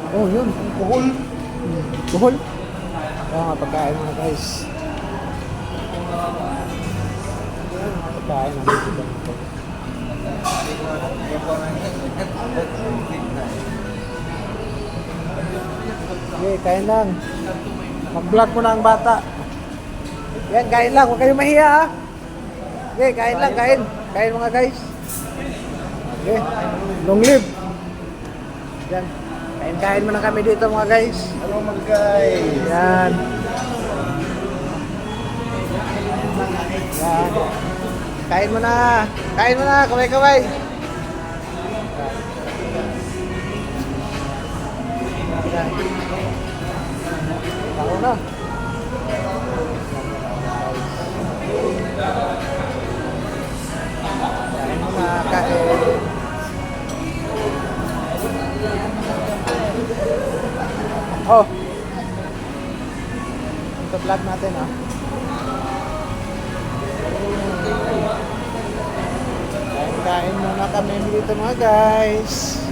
Oh, yun. Kuhol. Buhol. Kaya nga pagkain mga guys. Ayan, mga pagkain ng dito. Okay, kain lang. Mag-vlog mo na ang bata. Yan, kain lang. Huwag kayong mahiya ha. Okay, kain lang, kain. Kain mga guys. Okay, long live. Yan. Kain-kain mo na kami dito mga guys. Hello mga guys. Yan. Yan. Kain mo na. Kain mo na. Kamay-kamay. Yan. Ako na. Kain mo na. Kain. Oh. Ito vlog natin ah. Kain muna kami dito mga guys.